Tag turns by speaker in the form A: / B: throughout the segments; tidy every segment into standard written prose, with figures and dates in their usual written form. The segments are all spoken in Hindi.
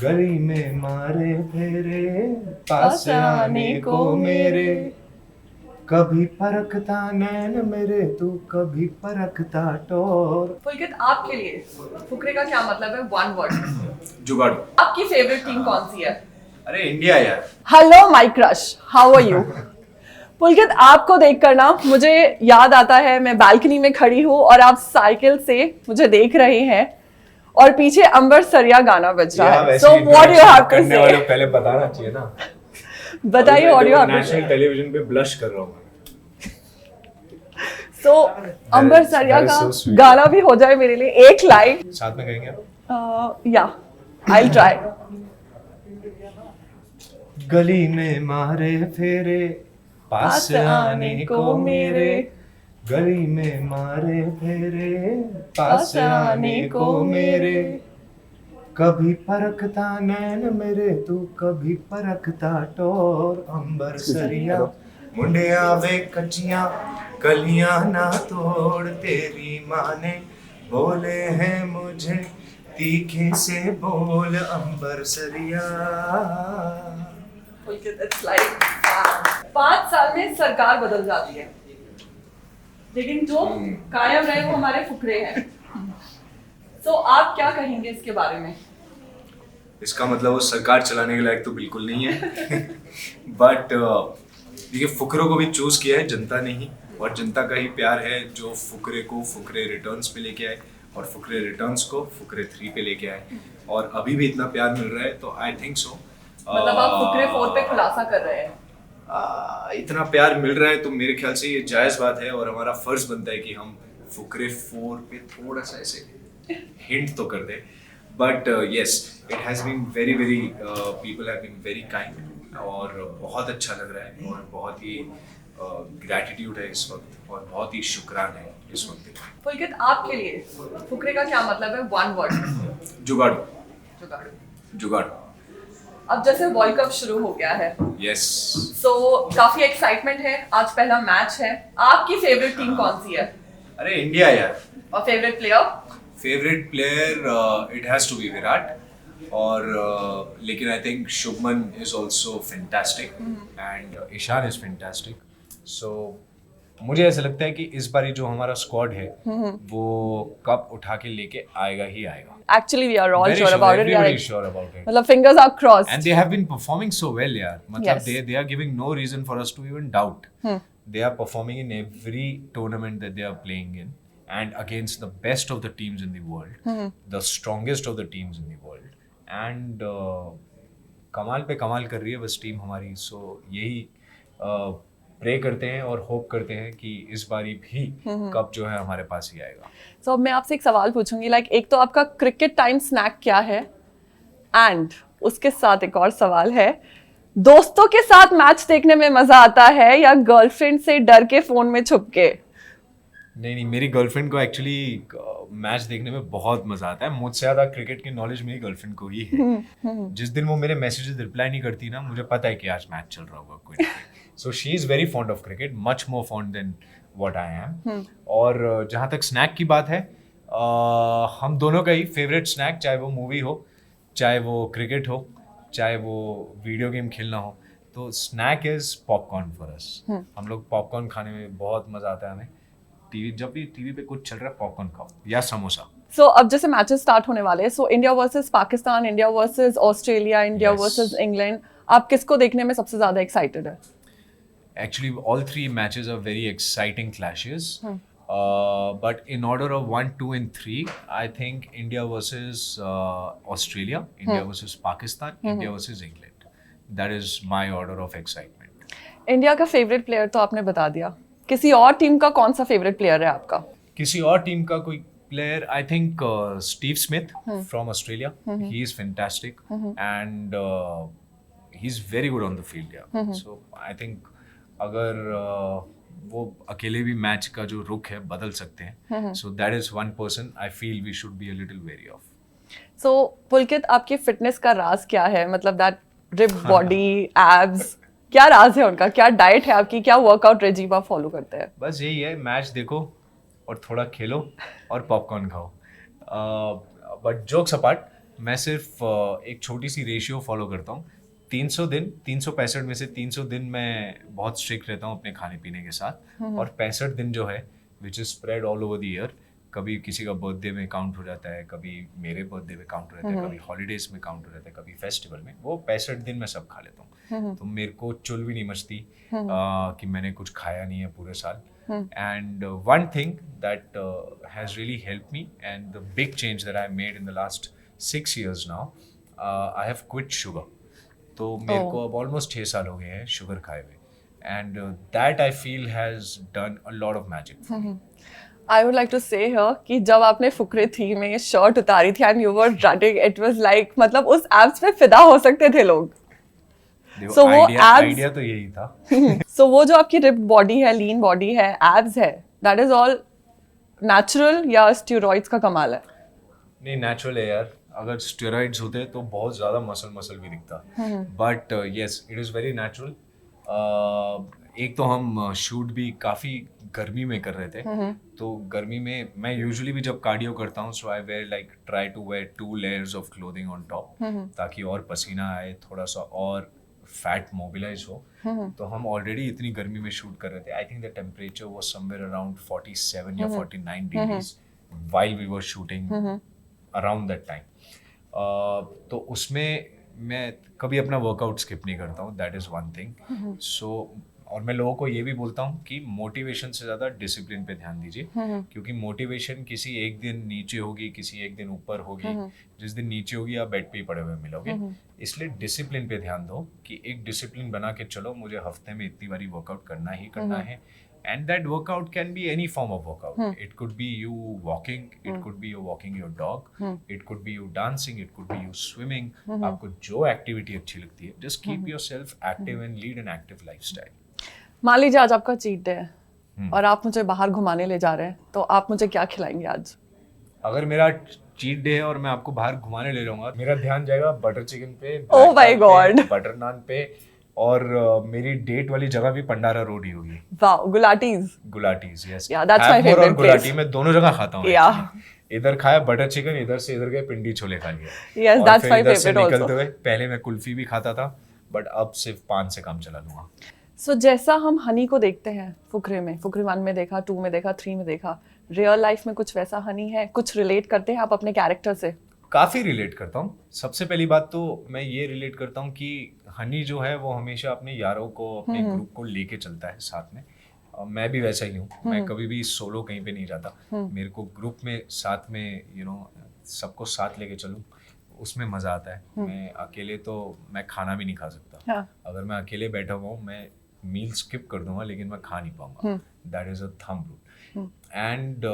A: गली में मारे फेरे पास आने को मेरे, कभी परखता नैन मेरे तू कभी परखता टोर।
B: पुलकित, आपके लिए फुकरे का क्या मतलब है? One word.
A: जुगाड़ू।
B: आपकी फेवरेट टीम कौन सी है?
A: अरे इंडिया यार।
B: Hello my crush, how are you? Pulkit, आपको देखकर ना मुझे याद आता है, मैं बालकनी में खड़ी हूँ और आप साइकिल से मुझे देख रहे हैं और पीछे अंबर सरिया गाना बज रहा है। So what you have to say?
A: पहले बताना चाहिए ना।
B: बताइए what you have to say.
A: National television पे ब्लश कर रहा हूँ।
B: सो अंबर सरिया
A: that is
B: का
A: so sweet.
B: गाना भी हो जाए मेरे लिए, एक लाइन।
A: साथ में कहेंगे
B: या आई विल ट्राई।
A: गली में मारे फेरे पास आने को मेरे, गली में मारे फेरे पास आने को मेरे, कभी परखता नैन मेरे तू कभी परखता टोर। अंबर सरिया मुंडिया वे कच्चियां कलियां ना तोड़, तेरी माँ ने बोले हैं मुझे तीखे से बोल। अंबर सरिया।
B: It's like 5 साल में सरकार बदल जाती है, लेकिन जो कायम रहे वो हमारे फुकरे हैं। तो आप क्या कहेंगे इसके बारे में?
A: इसका मतलब वो सरकार चलाने के लायक तो बिल्कुल नहीं है। बट देखिए, फुकरों को भी चूज किया है जनता ने ही, और जनता का ही प्यार है जो फुकरे को फुकरे रिटर्न्स पे लेके आए और फुकरे रिटर्न्स को फुकरे 3 पे लेके आए, और अभी भी इतना प्यार मिल रहा है, तो आई थिंक सो।
B: मतलब आप फुकरे 4 पे खुलासा कर रहे हैं?
A: इतना प्यार मिल रहा है तो मेरे ख्याल से ये जायज बात है, और हमारा फर्ज बनता है कि हम फुकरे 4 पे थोड़ा सा ऐसे हिंट तो कर दे। But yes, it has been very very, people have been very kind, और बहुत अच्छा लग रहा है, और बहुत ही ग्रैटिट्यूड है इस वक्त, और बहुत ही शुक्रान है इस वक्त।
B: पुलकित, आपके लिए फुकरे का क्या मतलब है? One word.
A: जुगाड़ू।
B: जुगाड़ू।
A: जुगाड़ू।
B: अब जैसे वर्ल्ड कप शुरू हो गया है,
A: यस।
B: सो काफी एक्साइटमेंट है, आज पहला मैच है। आपकी फेवरेट टीम कौन सी है?
A: अरे इंडिया यार।
B: और favourite player?
A: Favourite player it has to be Virat, और लेकिन I think Shubman is also fantastic and Ishan is fantastic. So मुझे ऐसा लगता है कि इस बारी जो हमारा स्क्वाड है वो कप उठा के लेके आएगा ही आएगा।
B: Actually, we are all
A: Very
B: sure about it. We are
A: everybody is sure about it.
B: मतलब fingers are crossed.
A: And they have been performing so well, यार। मतलब
B: Yes.
A: they are giving no reason for us to even doubt. They are performing in every tournament that they are playing in, and against the best of the teams in the world, the strongest of the teams in the world, and कमाल पे कमाल कर रही है बस टीम हमारी। सो यही प्रे करते हैं और होप करते हैं कि इस बारी भी कप जो है हमारे पास ही आएगा।
B: So, अब मैं आपसे एक सवाल पूछूंगी, लाइक एक तो आपका क्रिकेट टाइम स्नैक क्या है, एंड उसके साथ एक और सवाल है, दोस्तों के साथ मैच देखने में मजा आता है या गर्लफ्रेंड से डर के फोन में छुप के?
A: नहीं, मेरी गर्लफ्रेंड को एक्चुअली मैच देखने में बहुत मजा आता है। मुझसे ज्यादा क्रिकेट की नॉलेज मेरी गर्लफ्रेंड को ही है। जिस दिन वो मेरे मैसेजेस रिप्लाई नहीं करती ना, मुझे पता है कि आज मैच चल रहा होगा कोई। So she is very fond of cricket, much more fond than what I am. और जहाँ तक स्नैक की बात है, हम दोनों का ही फेवरेट स्नैक, चाहे वो मूवी हो, चाहे वो क्रिकेट हो, चाहे वो वीडियो गेम खेलना हो, तो snack is popcorn for us. हम लोग पॉपकॉर्न खाने में बहुत मजा आता है हमें। जब भी टीवी पे कुछ चल रहा है, पॉपकॉर्न खाओ या समोसा।
B: सो अब जैसे मैचेस स्टार्ट होने वाले हैं, so India versus Pakistan, India versus Australia, India versus England, आप किसको देखने में सबसे ज्यादा एक्साइटेड है?
A: Actually, all 3 matches are very exciting clashes. But in order of 1, 2, and 3, I think India versus Australia, India versus Pakistan, India versus England. That is my order of excitement.
B: India का फेवरेट प्लेयर तो आपने बता दिया, किसी और टीम का कौन सा फेवरेट प्लेयर है आपका?
A: किसी और टीम का कोई player, I think Steve Smith from Australia. He is fantastic and he's very good on the field. Yeah. So I think अगर वो अकेले भी मैच का जो रुख है बदल सकते हैं, so that is one person I feel we should be a little very off.
B: So Pulkit, आपकी फिटनेस का राज क्या है? मतलब दैट रिप बॉडी, एब्स, क्या राज है उनका? क्या डाइट है आपकी? क्या वर्कआउट रेजिम आप फॉलो करते हैं?
A: बस यही है, मैच देखो और थोड़ा खेलो और पॉपकॉर्न खाओ। बट जोक्स अपार्ट, मैं सिर्फ एक छोटी सी रेशियो फॉलो करता हूँ। 300 दिन, 365 में से 300 दिन मैं बहुत स्ट्रिक्ट रहता हूँ अपने खाने पीने के साथ, और 65 दिन जो है which is spread all over the year, कभी किसी का बर्थडे में काउंट हो जाता है, कभी मेरे बर्थडे में काउंट हो जाता है, कभी हॉलीडेज में काउंट हो जाता है, कभी फेस्टिवल में, वो 65 दिन मैं सब खा लेता हूँ। तो मेरे को चुल भी नहीं मचती कि मैंने कुछ खाया नहीं है पूरे साल। And one thing that has really helped me, and the big change that I made in the last 6 years now, I have quit sugar. तो मेरे को अब ऑलमोस्ट 6 साल हो गए हैं शुगर खाए हुए, and that I feel has done a lot of magic.
B: I would like to say here कि जब आपने फुकरे थी में शर्ट उतारी थी and you were running, it was like मतलब उस एब्स पे फिदा हो सकते थे लोग।
A: देखो, आइडिया तो यही था।
B: So वो जो आपकी रिप्ड बॉडी है, लीन बॉडी है, एब्स है, that is all natural या स्टेरॉइड्स का कमाल है?
A: नहीं, नेचुरल है यार। अगर स्टेरॉइड्स होते तो बहुत ज़्यादा मसल भी दिखता, but yes, it is very natural. एक तो हम शूट भी काफ़ी गर्मी में कर रहे थे, तो गर्मी में मैं यूजुअली भी जब कार्डियो करता हूँ, so I wear like try to wear 2 layers of clothing on top, ताकि और पसीना आए, थोड़ा सा और फैट मोबिलाइज हो। तो हम ऑलरेडी इतनी गर्मी में शूट कर रहे थे। I think the temperature was somewhere around 47 या 49 degrees while we were shooting around that time. तो उसमें मैं कभी अपना वर्कआउट स्किप नहीं करता हूँ, दैट इज़ वन थिंग। सो और मैं लोगों को ये भी बोलता हूँ कि मोटिवेशन से ज़्यादा डिसिप्लिन पे ध्यान दीजिए, क्योंकि मोटिवेशन किसी एक दिन नीचे होगी, किसी एक दिन ऊपर होगी। जिस दिन नीचे होगी आप बेड पे ही पड़े हुए मिलोगे। इसलिए डिसिप्लिन पे ध्यान दो कि एक डिसिप्लिन बना के चलो, मुझे हफ्ते में इतनी बारी वर्कआउट करना ही करना है। And that workout can be any form of workout. It could be you walking, it could be you walking your dog, it could be you dancing, it could be you swimming. आपको जो एक्टिविटी अच्छी लगती है, just keep yourself active and lead an active lifestyle.
B: मान लीजिए आज आपका चीट डे है और आप मुझे बाहर घुमाने ले जा रहे हैं, तो आप मुझे क्या खिलाएंगे आज?
A: अगर मेरा चीट डे है और मैं आपको बाहर घुमाने ले जाऊंगा, मेरा ध्यान जाएगा बटर चिकन पे,
B: Oh my God!
A: बटर नान पे, और मेरी डेट वाली जगह भी पंडारा रोड ही होगी।
B: Wow, Gulati's,
A: yes.
B: Yeah, that's my favorite
A: और गुलाटी मैं दोनों जगह खाता हूँ।
B: Yeah.
A: इधर खाया बटर चिकन, इधर से इधर गए पिंडी छोले खा लिए।
B: Yes, that's my favorite also.
A: निकलते हुए पहले मैं कुल्फी भी खाता था, बट अब सिर्फ पान से काम चला लूंगा।
B: So जैसा हम हनी को देखते हैं फुकरे में, फुकरे 1 में देखा, 2 में देखा, 3 में देखा, रियल लाइफ में कुछ वैसा हनी है? कुछ रिलेट करते हैं आप अपने कैरेक्टर से?
A: काफ़ी रिलेट करता हूँ। सबसे पहली बात तो मैं ये रिलेट करता हूँ कि हनी जो है वो हमेशा अपने यारों को, अपने ग्रुप को लेके चलता है साथ में। मैं भी वैसा ही हूँ। मैं कभी भी सोलो कहीं पे नहीं जाता। मेरे को ग्रुप में साथ में सबको साथ लेके चलूँ, उसमें मज़ा आता है। मैं अकेले तो मैं खाना भी नहीं खा सकता।
B: हाँ.
A: अगर मैं अकेले बैठा हुआ हूँ, मैं मील स्किप कर दूंगा, लेकिन मैं खा नहीं पाऊंगा। That is a thumb rule. And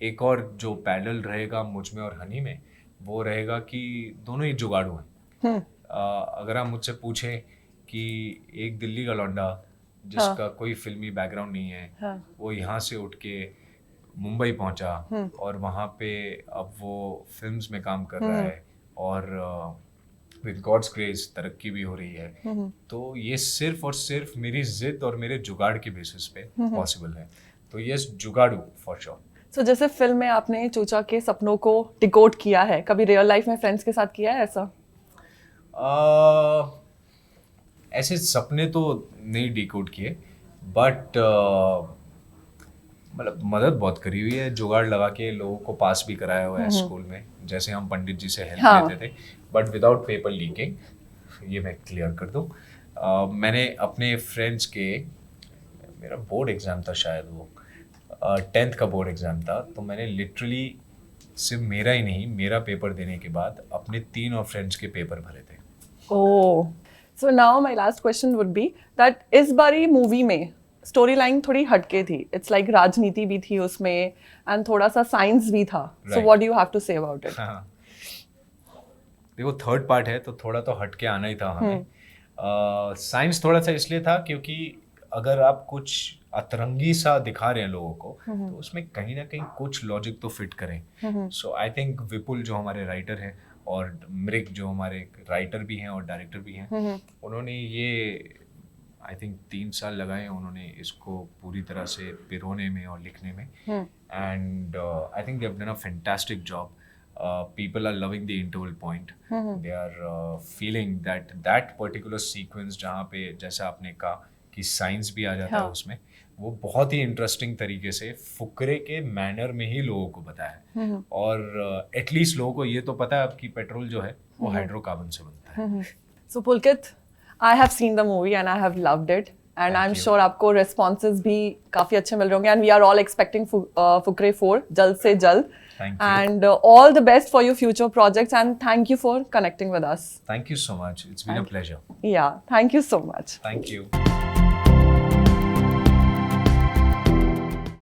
A: एक और जो पैरेलल रहेगा मुझ में और हनी में, वो रहेगा कि दोनों ही जुगाड़ू हैं। अगर आप मुझसे पूछें कि एक दिल्ली का लौंडा जिसका कोई फिल्मी बैकग्राउंड नहीं है, वो यहाँ से उठ के मुंबई पहुंचा और वहाँ पे अब वो फिल्म्स में काम कर रहा है, और विद गॉड्स ग्रेस तरक्की भी हो रही है। तो ये सिर्फ और सिर्फ मेरी जिद और मेरे जुगाड़ के बेसिस पे पॉसिबल है। तो यस, जुगाड़ू फॉर श्योर।
B: So जैसे फिल्म में आपने चूचा के सपनों को डिकोड किया है, कभी रियल लाइफ में फ्रेंड्स के साथ किया है ऐसा?
A: ऐसे सपने तो नहीं डिकोड किए, बट मतलब मदद बहुत करी हुई है, जुगाड़ लगा के लोगों को पास भी कराया हुआ है स्कूल में, जैसे हम पंडित जी से हेल्प लेते थे, बट विदाउट पेपर लीकिंग। ये मैं क्लियर कर दूं। मैंने अपने फ्रेंड्स के, मेरा बोर्ड एग्ज़ाम था शायद, वो 10th का बोर्ड एग्ज़ाम था, तो मैंने लिटरली सिर्फ मेरा ही नहीं, मेरा पेपर देने के बाद अपने 3 और फ्रेंड्स के पेपर भरे थे।
B: Oh, so now my last question would be that इस बारी मूवी में स्टोरी लाइन थोड़ी हटके थी। इट्स लाइक राजनीति भी थी उसमें एंड थोड़ा सा साइंस भी था। So what do you have to say about it?
A: देखो, 3rd पार्ट है तो थोड़ा तो हटके आना ही था हमें। साइंस थोड़ा सा इसलिए था क्योंकि अगर आप कुछ अतरंगी सा दिखा रहे हैं लोगों को, तो उसमें कहीं ना कहीं कुछ लॉजिक तो फिट करें। सो आई थिंक विपुल जो हमारे राइटर हैं और मृग जो हमारे राइटर भी हैं और डायरेक्टर भी हैं, उन्होंने ये आई थिंक 3 साल लगाए उन्होंने इसको पूरी तरह से पिरोने में और लिखने में, and I think they have done a fantastic job. people are loving the interval point. They are feeling that particular sequence जहाँ पे जैसा आपने कहा कि साइंस भी आ जाता है उसमें, वो बहुत ही इंटरेस्टिंग तरीके से फुकरे के मैनर में ही लोगों को बताया है. और एटलीस्ट लोगों को ये तो पता है अब कि पेट्रोल जो है वो हाइड्रोकार्बन से बनता है.
B: So Pulkit, I have seen the movie and I have loved it. And I'm sure आपको responses भी काफी अच्छे मिल रहे होंगे. And we are all expecting Fukre 4 जल्द से जल्द.
A: Thank you.
B: And all the best for your future projects. And thank you for connecting with us.
A: Thank you so much. It's been a pleasure.
B: Yeah, thank you so much.
A: Thank you.